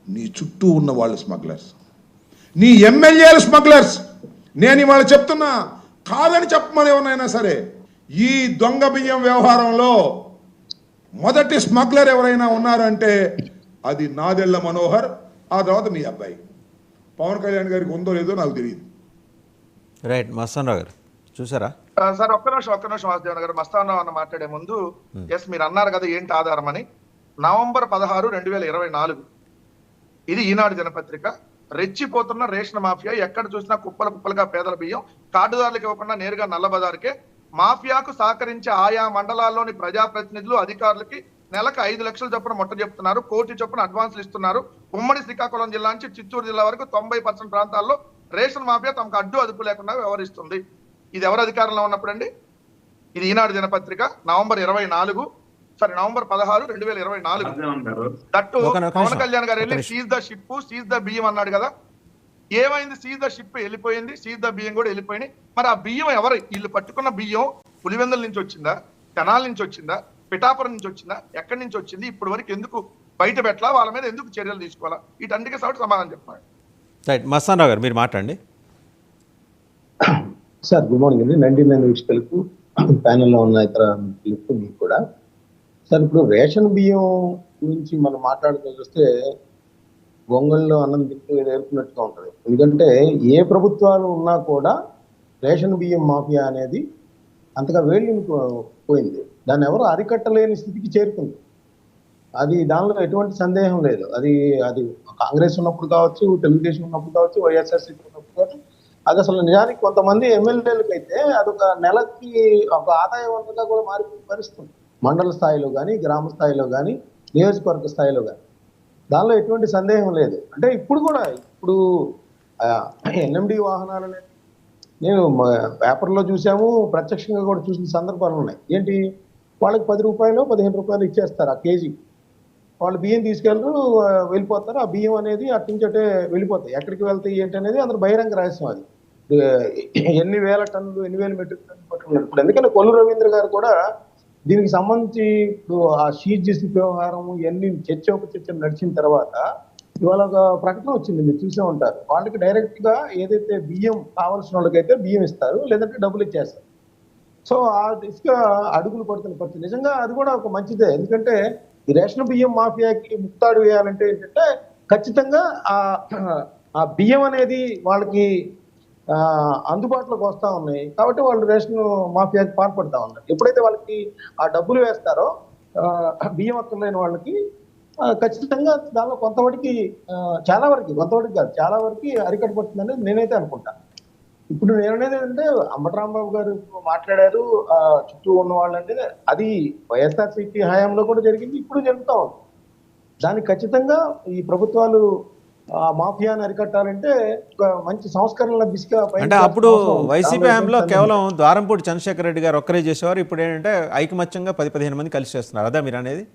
నీ చుట్టూ ఉన్న వాళ్ళు స్మగ్లర్స్, నీ ఎమ్మెల్యేలు స్మగ్లర్స్. నేను ఇవాళ చెప్తున్నా, కాదని చెప్పమని ఎవరైనా సరే, ఈ దొంగ బియ్యం వ్యవహారంలో మొదటి స్మగ్లర్ ఎవరైనా ఉన్నారంటే అది నాదెళ్ల మనోహర్, ఆ తర్వాత మీ అబ్బాయి. పవన్ కళ్యాణ్ గారికి ఉందో లేదో నాకు తెలియదు. రైట్, మస్తానరావు గారు చూసారా సార్? ఒక్క నిమిషం వాసుదేవన్ గారు. మస్తానరావు అన్న మాట్లాడే ముందు, ఎస్ మీరు అన్నారు కదా ఏంటి ఆధారం అని. నవంబర్ 16, 2024 ఇది ఈనాడు దినపత్రిక. రెచ్చిపోతున్న రేషన్ మాఫియా, ఎక్కడ చూసినా కుప్పల కుప్పలుగా పేదల బియ్యం, కార్డుదారులకు ఇవ్వకుండా నేరుగా నల్లబజారుకే. మాఫియాకు సహకరించే ఆయా మండలాల్లోని ప్రజాప్రతినిధులు అధికారులకి నెలకు 5 లక్షల చొప్పున ముట్ట చెప్తున్నారు, కోటి చొప్పున అడ్వాన్సులు ఇస్తున్నారు. ఉమ్మడి శ్రీకాకుళం జిల్లా నుంచి చిత్తూరు జిల్లా వరకు 90% ప్రాంతాల్లో రేషన్ మాఫియా తమకు అడ్డు అదుపు లేకుండా వ్యవహరిస్తుంది. ఇది ఎవరు అధికారంలో ఉన్నప్పుడు అండి? ఇది ఈనాడు దినపత్రిక నవంబర్ 16, 2024. దట్టు పవన్ కళ్యాణ్ గారు వెళ్ళి seize the ship, seize the బియ్యం అన్నాడు కదా. ఏమైంది? సీజ్ ద షిప్ వెళ్ళిపోయింది, సీజ్ ద బియ్యం కూడా వెళ్ళిపోయినాయి. మరి ఆ బియ్యం ఎవరు? వీళ్ళు పట్టుకున్న బియ్యం పులివెందుల నుంచి వచ్చిందా, తెనాల నుంచి వచ్చిందా, పిఠాపురం నుంచి వచ్చిందా, ఎక్కడి నుంచి వచ్చింది? ఇప్పటి వరకు ఎందుకు బయట పెట్టాలా? వాళ్ళ మీద ఎందుకు చర్యలు తీసుకోవాలా? వీటన్నిటికీ సమాధానం చెప్పాలి. రైట్, మస్తానరావు గారు మీరు మాట్లాడండి. సార్ గుడ్ మార్నింగ్ అండి. 99 వీక్షకులకు, ప్యానెల్లో ఉన్న ఇతర మిత్రులకు మీకు కూడా. సార్ ఇప్పుడు రేషన్ బియ్యం గురించి మనం మాట్లాడుతూ చూస్తే గొంగళ్ళలో అన్నం తింటూ నేర్పున్నట్టుగా ఉంటుంది. ఎందుకంటే ఏ ప్రభుత్వాలు ఉన్నా కూడా రేషన్ బియ్యం మాఫియా అనేది అంతగా వేళ్ళు పోయింది. దాన్ని ఎవరు అరికట్టలేని స్థితికి చేరుకుంది. అది దానిలో ఎటువంటి సందేహం లేదు. అది కాంగ్రెస్ ఉన్నప్పుడు కావచ్చు, తెలుగుదేశం ఉన్నప్పుడు కావచ్చు, వైఎస్ఆర్సీపీ ఉన్నప్పుడు కావచ్చు. అది అసలు నిజానికి కొంతమంది ఎమ్మెల్యేలకు అయితే అదొక నెలకి ఒక ఆదాయవంతంగా కూడా మారిపోయి పరిస్థితుంది. మండల స్థాయిలో కానీ, గ్రామ స్థాయిలో కానీ, నియోజకవర్గ స్థాయిలో కానీ. దానిలో ఎటువంటి సందేహం లేదు. అంటే ఇప్పుడు ఎన్ఎండి వాహనాలు అనేది నేను పేపర్లో చూసాము, ప్రత్యక్షంగా కూడా చూసిన సందర్భాలు ఉన్నాయి. ఏంటి, వాళ్ళకి 10 రూపాయలు 15 రూపాయలు ఇచ్చేస్తారు ఆ కేజీ. వాళ్ళు బియ్యం తీసుకెళ్ళరు, వెళ్ళిపోతారు. ఆ బియ్యం అనేది అట్టించటే వెళ్ళిపోతాయి. ఎక్కడికి వెళ్తాయి ఏంటి అనేది అందరూ బహిరంగ రహస్యం. అది ఎన్ని వేల టన్నులు, ఎన్ని వేల మెట్రిక్ టన్నులు పట్టుకున్నారు. ఇప్పుడు ఎందుకంటే కొల్లు రవీంద్ర గారు కూడా దీనికి సంబంధించి ఇప్పుడు ఆ షీజ్ చేసిన వ్యవహారం ఎన్ని చర్చ నడిచిన తర్వాత ఇవాళ ఒక ప్రకటన వచ్చింది, మీరు చూసే ఉంటారు. వాళ్ళకి డైరెక్ట్ గా ఏదైతే బియ్యం కావాల్సిన వాళ్ళకైతే బియ్యం ఇస్తారు, లేదంటే డబ్బులు ఇచ్చేస్తారు. సో ఆ దిశగా అడుగులు పడుతున్న పరిస్థితి. నిజంగా అది కూడా ఒక మంచిదే. ఎందుకంటే ఈ రేషన్ బియ్యం మాఫియాకి ముక్తాడు వేయాలంటే ఏంటంటే ఖచ్చితంగా ఆ బియ్యం అనేది వాళ్ళకి అందుబాటులోకి వస్తూ ఉన్నాయి. కాబట్టి వాళ్ళు రేషన్ మాఫియాకి పాల్పడతా ఉన్నారు. ఎప్పుడైతే వాళ్ళకి ఆ డబ్బులు వేస్తారో బియ్యం అక్కర్లేని వాళ్ళకి ఖచ్చితంగా దానిలో కొంతవరకు కాదు, చాలా వరకు అరికట్టబడుతుందని నేనైతే అనుకుంటాను. ఇప్పుడు నేననేది ఏంటంటే అంబటరాంబాబు గారు మాట్లాడారు చుట్టూ ఉన్న వాళ్ళు అంటే అది వైఎస్ఆర్సీపీ హయాంలో కూడా జరిగింది, ఇప్పుడు జరుగుతూ ఉంది. దానికి ఖచ్చితంగా ఈ ప్రభుత్వాలు మాఫియాని అరికట్టాలంటే ఒక మంచి సంస్కరణల దిశగా. అంటే అప్పుడు వైసీపీ హయాంలో కేవలం ద్వారంపూడి చంద్రశేఖర్ రెడ్డి గారు ఒక్కరే చేసేవారు. ఇప్పుడు ఏంటంటే ఐకమత్యంగా 10-15 మంది కలిసి చేస్తున్నారు. అదా మీరు అనేది?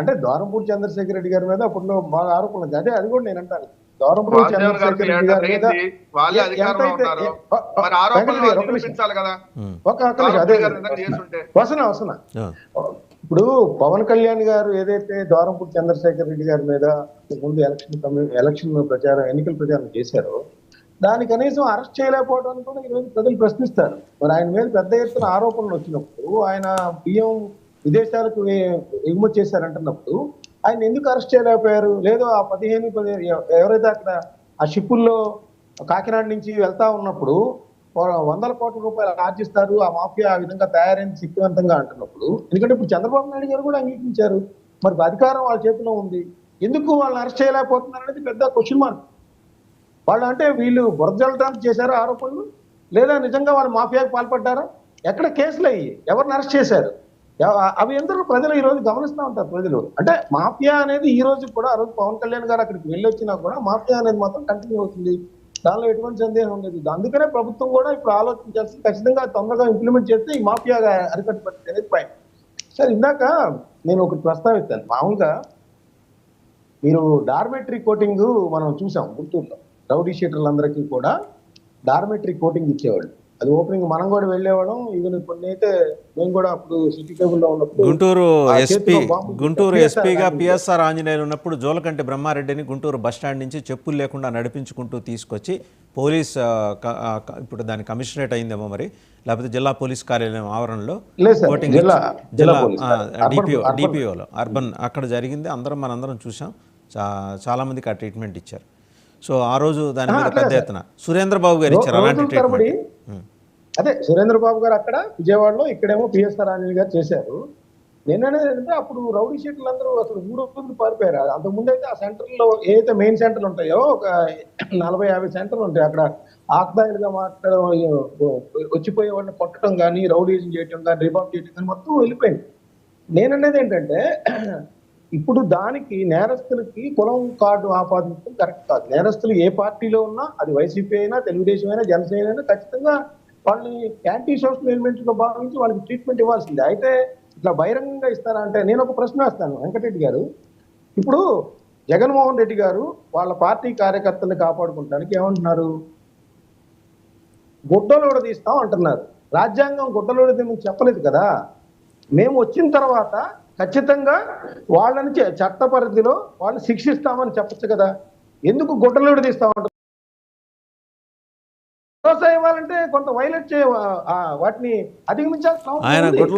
అంటే ద్వారంపూడి చంద్రశేఖర్ రెడ్డి గారి మీద అప్పుడు బాగా ఆరోపణలు. అది కూడా నేను అంటాను. ద్వారంపూడి చంద్రశేఖర్ రెడ్డి గారి మీద వస్తున్నా ఇప్పుడు పవన్ కళ్యాణ్ గారు ఏదైతే ద్వారంపూడి చంద్రశేఖర్ రెడ్డి గారి మీద ముందు ఎలక్షన్ ప్రచారం, ఎన్నికల ప్రచారం చేశారో దాన్ని కనీసం అరెస్ట్ చేయలేకపోవడానికి కూడా ఈరోజు ప్రజలు ప్రశ్నిస్తారు. మరి ఆయన మీద పెద్ద ఎత్తున ఆరోపణలు వచ్చినప్పుడు, ఆయన బియ్యం విదేశాలకు ఎగుమతి చేశారంటున్నప్పుడు ఆయన ఎందుకు అరెస్ట్ చేయలేకపోయారు? లేదు ఆ 15 ఎవరైతే అక్కడ ఆ షిప్పుల్లో కాకినాడ నుంచి వెళ్తా ఉన్నప్పుడు 100 కోట్ల రూపాయలు ఆర్జిస్తారు, ఆ మాఫియా ఆ విధంగా తయారైంది శక్తివంతంగా అంటున్నప్పుడు, ఎందుకంటే ఇప్పుడు చంద్రబాబు నాయుడు గారు కూడా అంగీకరించారు. మరి అధికారం వాళ్ళ చేతిలో ఉంది, ఎందుకు వాళ్ళని అరెస్ట్ చేయలేకపోతున్నారు అనేది పెద్ద క్వశ్చన్ మార్క్. వాళ్ళు అంటే వీళ్ళు బురద జల్లడానికి చేశారా ఆరోపణలు, లేదా నిజంగా వాళ్ళు మాఫియాకి పాల్పడ్డారా? ఎక్కడ కేసులు అయ్యి ఎవరిని అరెస్ట్ చేశారు? అవి ఎందుకు ప్రజలు ఈ రోజు గమనిస్తూ ఉంటారు. ప్రజలు అంటే మాఫియా అనేది ఈ రోజు కూడా, ఆ రోజు పవన్ కళ్యాణ్ గారు అక్కడికి వెళ్ళొచ్చినా కూడా మాఫియా అనేది మాత్రం కంటిన్యూ అవుతుంది. దానిలో ఎటువంటి సందేహం లేదు. అందుకనే ప్రభుత్వం కూడా ఇప్పుడు ఆలోచించాల్సి, ఖచ్చితంగా తొందరగా ఇంప్లిమెంట్ చేస్తే ఈ మాఫియా అరికట్టబడుతుంది అనేది పాయింట్. సార్ ఇందాక నేను ఒకటి ప్రస్తావిస్తాను. మామూలుగా మీరు డార్మెటరీ కోటింగ్ మనం చూసాం గుంటూరులో. రౌడీ షీటర్లందరికీ కూడా డార్మెటరీ కోటింగ్ ఇచ్చేవాళ్ళు. అది ఓపెనింగ్ మనం కూడా వెళ్ళేవాళ్ళం. ఈవెన్ కొన్ని అయితే మేము కూడా అప్పుడు సిటీ కేబుల్ లో ఉన్నప్పుడు గుంటూరు ఆ ఎస్పీ చేతిలో బాంబు గుంటూరు PSR ఎస్పీగా ఆంజనేయులు. పిఎస్ఆర్ ఆంజనేయులు ఉన్నప్పుడు జోలకంటి బ్రహ్మారెడ్డిని గుంటూరు బస్టాండ్ నుంచి చెప్పులు లేకుండా నడిపించుకుంటూ తీసుకొచ్చి పోలీస్ ఇప్పుడు దాని కమిషనరేట్ అయిందేమో మరి, లేకపోతే జిల్లా పోలీస్ కార్యాలయం ఆవరణలో లేదు సార్, ఓటింగ్ జిల్లా పోలీస్ డిపిఓలో అర్బన్ అక్కడ జరిగింది. మనందరం చూసాం. చాలామందికి ఆ ట్రీట్మెంట్ ఇచ్చారు. సో ఆ రోజు దాని మీద పెద్ద ఎత్తున సురేంద్రబాబు గారు ఇచ్చారు అలాంటి రోజుల తరబడి ట్రీట్మెంట్. అదే సురేంద్రబాబు గారు అక్కడ విజయవాడలో, ఇక్కడేమో పిఎస్ఆర్ ఆంజనేయులు గారు చేశారు. నేననేది ఏంటంటే అప్పుడు రౌడీ షీట్లు అందరూ అసలు ఊరు పారిపోయారు. అంతకుముందు అయితే ఆ సెంటర్లో ఏదైతే మెయిన్ సెంటర్లు ఉంటాయో ఒక 40-50 సెంటర్లు ఉంటాయి. అక్కడ ఆక్దాయిలుగా మాట్లాడడం, వచ్చిపోయే వాళ్ళని కొట్టడం కానీ, రౌడీజం చేయటం కానీ, రిబాబ్ చేయటం కానీ మొత్తం వెళ్ళిపోయింది. నేననేది ఏంటంటే ఇప్పుడు దానికి నేరస్తులకి కులం కార్డు ఆపాదించడం కరెక్ట్ కాదు. నేరస్తులు ఏ పార్టీలో ఉన్నా, అది వైసీపీ అయినా, తెలుగుదేశం అయినా, జనసేన అయినా, ఖచ్చితంగా వాళ్ళని యాంటీ సోషల్ ఎలిమెంట్ గా భావించి వాళ్ళకి ట్రీట్మెంట్ ఇవ్వాల్సిందే. అయితే ఇట్లా బహిరంగంగా ఇస్తారా అంటే నేను ఒక ప్రశ్న వేస్తాను వెంకటరెడ్డి గారు. ఇప్పుడు జగన్మోహన్ రెడ్డి గారు వాళ్ళ పార్టీ కార్యకర్తల్ని కాపాడుకుంటానికి ఏమంటున్నారు? గుడ్డలోడ తీస్తాం అంటున్నారు. రాజ్యాంగం గుడ్డలోడ చెప్పలేదు కదా. మేము వచ్చిన తర్వాత ఖచ్చితంగా వాళ్ళని చట్ట పరిధిలో వాళ్ళని శిక్షిస్తామని చెప్పచ్చు కదా. ఎందుకు గుడ్డలోడ తీస్తామంటారు? భరోసా ఇవ్వాలంటే కొంత వైలేట్ వాటిని అధిగమించాల్సిన అవసరం ఆయన ఉంది. గుట్లో